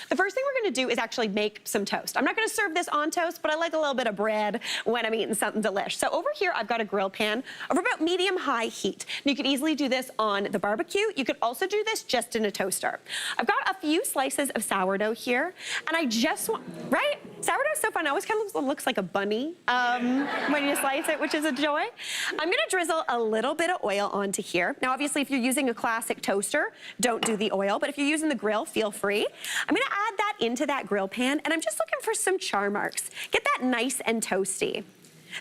The first thing we're gonna do is actually make some toast. I'm not gonna serve this on toast, but I like a little bit of bread when I'm eating something delish. So over here, I've got a grill pan over about medium-high heat. And you could easily do this on the barbecue. You could also do this just in a toaster. I've got a few slices of sourdough here, and I just want, right? Sourdough's so fun. It always kind of looks like a bunny when you slice it, which is a joy. I'm gonna drizzle a little bit of oil onto here. Now, obviously, if you're using a classic toaster, don't do the oil, but if you're using the grill, feel free. I'm gonna add that into that grill pan, and I'm just looking for some char marks. Get that nice and toasty.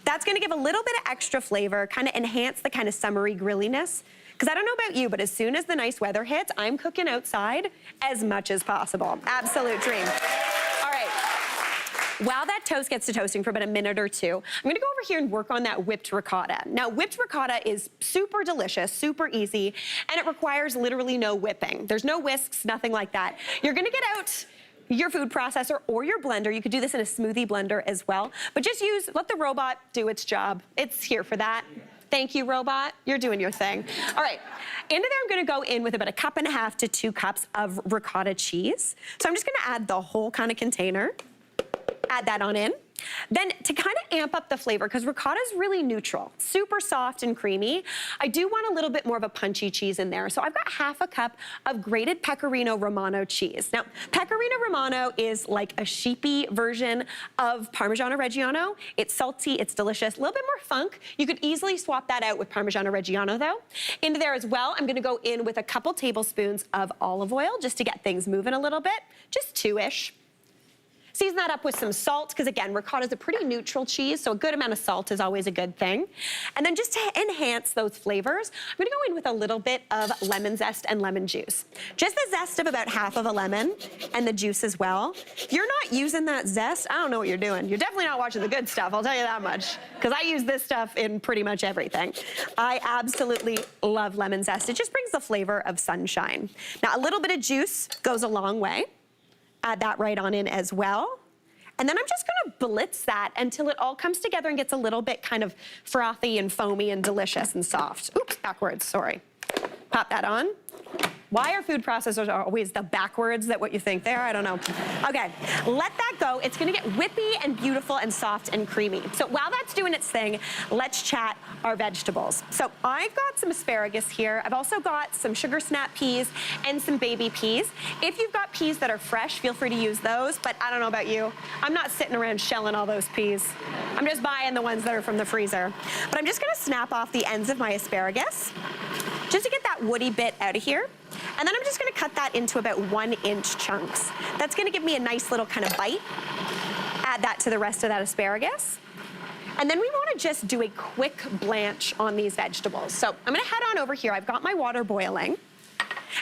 That's gonna give a little bit of extra flavor, kind of enhance the kind of summery grilliness. Because I don't know about you, but as soon as the nice weather hits, I'm cooking outside as much as possible. Absolute dream. All right. While that toast gets to toasting for about a minute or two, I'm gonna go over here and work on that whipped ricotta. Now, whipped ricotta is super delicious, super easy, and it requires literally no whipping. There's no whisks, nothing like that. You're gonna get out your food processor or your blender. You could do this in a smoothie blender as well, but just let the robot do its job. It's here for that. Thank you, robot. You're doing your thing. All right, into there I'm gonna go in with about 1.5 cups to 2 cups of ricotta cheese. So I'm just gonna add the whole kind of container. Add that on in. Then to kind of amp up the flavor, because ricotta is really neutral, super soft and creamy, I do want a little bit more of a punchy cheese in there. So I've got 1/2 cup of grated Pecorino Romano cheese. Now, Pecorino Romano is like a sheepy version of Parmigiano Reggiano. It's salty, it's delicious, a little bit more funk. You could easily swap that out with Parmigiano Reggiano though. Into there as well, I'm gonna go in with a couple tablespoons of olive oil just to get things moving a little bit, just 2-ish. Season that up with some salt, because again, ricotta is a pretty neutral cheese, so a good amount of salt is always a good thing. And then just to enhance those flavors, I'm gonna go in with a little bit of lemon zest and lemon juice. Just the zest of about 1/2 of a lemon and the juice as well. If you're not using that zest, I don't know what you're doing. You're definitely not watching the good stuff, I'll tell you that much, because I use this stuff in pretty much everything. I absolutely love lemon zest. It just brings the flavor of sunshine. Now, a little bit of juice goes a long way. Add that right on in as well. And then I'm just gonna blitz that until it all comes together and gets a little bit kind of frothy and foamy and delicious and soft. Oops, backwards, sorry. Pop that on. Why are food processors always the backwards that what you think they are? I don't know. Okay, let that go. It's gonna get whippy and beautiful and soft and creamy. So while that's doing its thing, let's chat our vegetables. So I've got some asparagus here. I've also got some sugar snap peas and some baby peas. If you've got peas that are fresh, feel free to use those, but I don't know about you. I'm not sitting around shelling all those peas. I'm just buying the ones that are from the freezer. But I'm just gonna snap off the ends of my asparagus just to get that woody bit out of here. And then I'm just gonna cut that into about 1-inch chunks. That's gonna give me a nice little kind of bite. Add that to the rest of that asparagus. And then we wanna just do a quick blanch on these vegetables. So I'm gonna head on over here. I've got my water boiling.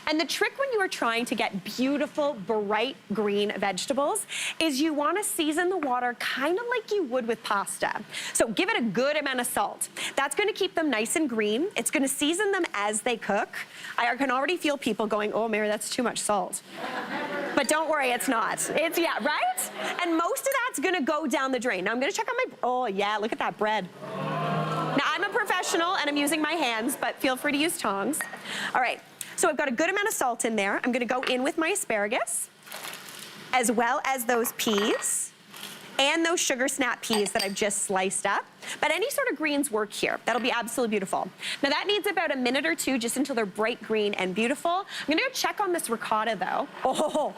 And the trick when you are trying to get beautiful, bright green vegetables is you want to season the water kind of like you would with pasta. So give it a good amount of salt. That's going to keep them nice and green. It's going to season them as they cook. I can already feel people going, oh, Mary, that's too much salt. But don't worry, it's not. It's, yeah, right? And most of that's going to go down the drain. Now I'm going to check on my, oh yeah, look at that bread. Now I'm a professional and I'm using my hands, but feel free to use tongs. All right. So I've got a good amount of salt in there. I'm gonna go in with my asparagus, as well as those peas, and those sugar snap peas that I've just sliced up. But any sort of greens work here. That'll be absolutely beautiful. Now that needs about a minute or two just until they're bright green and beautiful. I'm gonna go check on this ricotta though. Oh,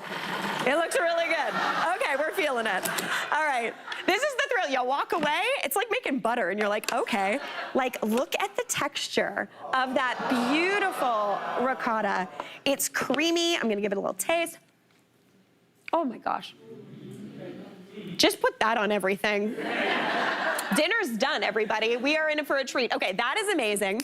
it looks really good. Okay, we're feeling it. All right, this is the thrill. You walk away, it's like making butter and you're like, okay. Like, look at the texture of that beautiful ricotta. It's creamy. I'm gonna give it a little taste. Oh my gosh. Just put that on everything. Dinner's done, everybody. We are in it for a treat. Okay, that is amazing.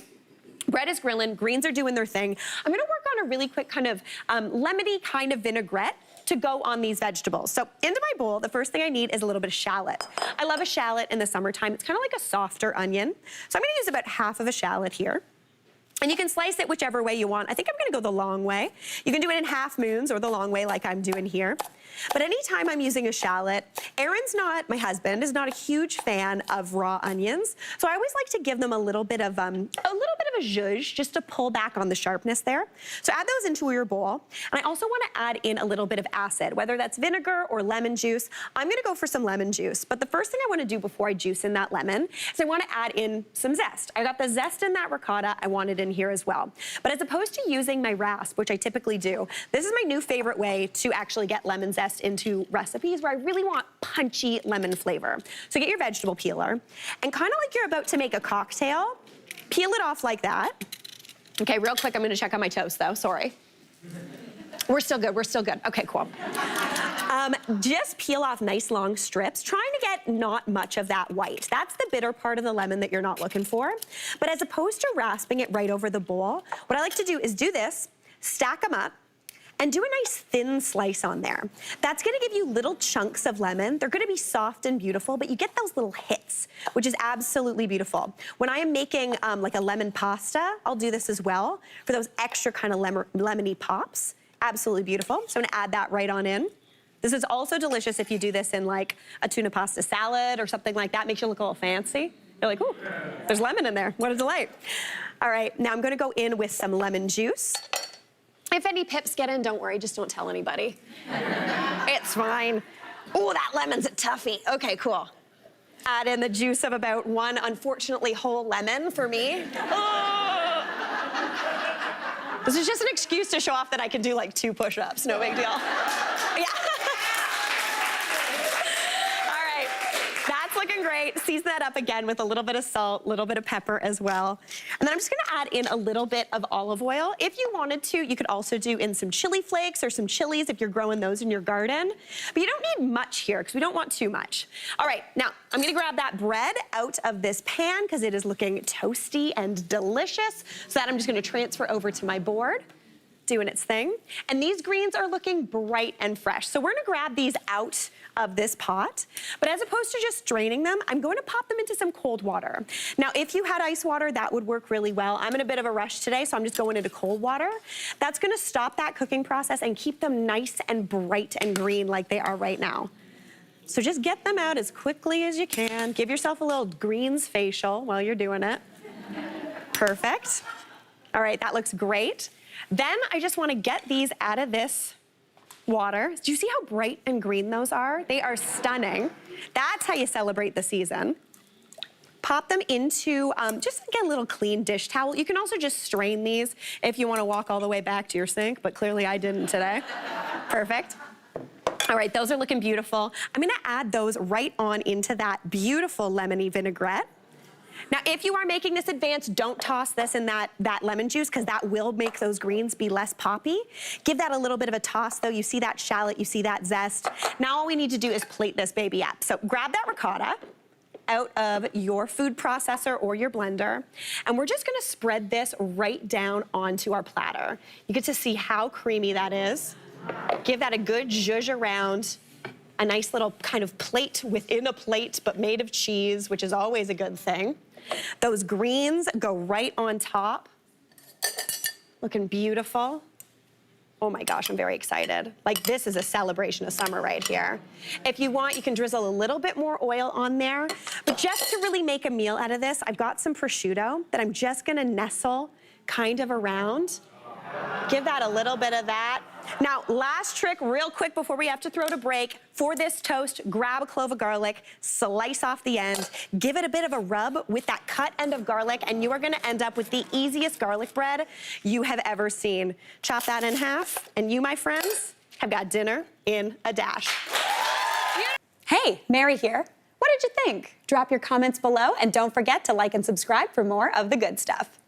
Bread is grilling, greens are doing their thing. I'm gonna work on a really quick kind of lemony kind of vinaigrette to go on these vegetables. So into my bowl, the first thing I need is a little bit of shallot. I love a shallot in the summertime. It's kind of like a softer onion. So I'm gonna use about 1/2 of a shallot here. And you can slice it whichever way you want. I think I'm gonna go the long way. You can do it in half moons or the long way like I'm doing here. But anytime I'm using a shallot, my husband, is not a huge fan of raw onions. So I always like to give them a little bit of a zhuzh just to pull back on the sharpness there. So add those into your bowl. And I also want to add in a little bit of acid, whether that's vinegar or lemon juice. I'm going to go for some lemon juice. But the first thing I want to do before I juice in that lemon is I want to add in some zest. I got the zest in that ricotta. I want it in here as well. But as opposed to using my rasp, which I typically do, this is my new favorite way to actually get lemon zest into recipes where I really want punchy lemon flavor. So get your vegetable peeler and kind of like you're about to make a cocktail, peel it off like that. Okay, real quick, I'm gonna check on my toast though, sorry. We're still good, we're still good. Okay, cool. Just peel off nice long strips, trying to get not much of that white. That's the bitter part of the lemon that you're not looking for. But as opposed to rasping it right over the bowl, what I like to do is do this, stack them up, and do a nice thin slice on there. That's gonna give you little chunks of lemon. They're gonna be soft and beautiful, but you get those little hits, which is absolutely beautiful. When I am making like a lemon pasta, I'll do this as well for those extra kind of lemony pops. Absolutely beautiful. So I'm gonna add that right on in. This is also delicious if you do this in like a tuna pasta salad or something like that. Makes you look a little fancy. You're like, ooh, there's lemon in there. What a delight. All right, now I'm gonna go in with some lemon juice. If any pips get in, don't worry, just don't tell anybody. It's fine. Oh, that lemon's a toughie. Okay, cool. Add in the juice of about one, unfortunately, whole lemon for me. Oh. This is just an excuse to show off that I can do like 2 push-ups, no big deal. Yeah. Looking great. Season that up again with a little bit of salt, a little bit of pepper as well. And then I'm just gonna add in a little bit of olive oil. If you wanted to, you could also do in some chili flakes or some chilies if you're growing those in your garden. But you don't need much here because we don't want too much. All right, now I'm gonna grab that bread out of this pan because it is looking toasty and delicious. So that I'm just gonna transfer over to my board, doing its thing. And these greens are looking bright and fresh. So we're gonna grab these out of this pot, but as opposed to just draining them, I'm going to pop them into some cold water. Now, if you had ice water, that would work really well. I'm in a bit of a rush today, so I'm just going into cold water. That's gonna stop that cooking process and keep them nice and bright and green like they are right now. So just get them out as quickly as you can. Give yourself a little greens facial while you're doing it. Perfect. All right, that looks great. Then I just wanna get these out of this water. Do you see how bright and green those are? They are stunning. That's how you celebrate the season. Pop them into just like a little clean dish towel. You can also just strain these if you wanna walk all the way back to your sink, but clearly I didn't today. Perfect. All right, those are looking beautiful. I'm gonna add those right on into that beautiful lemony vinaigrette. Now, if you are making this advanced, don't toss this in that lemon juice because that will make those greens be less poppy. Give that a little bit of a toss though. You see that shallot, you see that zest. Now all we need to do is plate this baby up. So grab that ricotta out of your food processor or your blender, and we're just gonna spread this right down onto our platter. You get to see how creamy that is. Give that a good zhuzh around. A nice little kind of plate within a plate, but made of cheese, which is always a good thing. Those greens go right on top. Looking beautiful. Oh my gosh, I'm very excited. Like, this is a celebration of summer right here. If you want, you can drizzle a little bit more oil on there, but just to really make a meal out of this, I've got some prosciutto that I'm just gonna nestle kind of around. Give that a little bit of that. Now, last trick, real quick before we have to throw to break. For this toast, grab a clove of garlic, slice off the end, give it a bit of a rub with that cut end of garlic, and you are gonna end up with the easiest garlic bread you have ever seen. Chop that in half, and you, my friends, have got dinner in a dash. Hey, Mary here. What did you think? Drop your comments below, and don't forget to like and subscribe for more of the good stuff.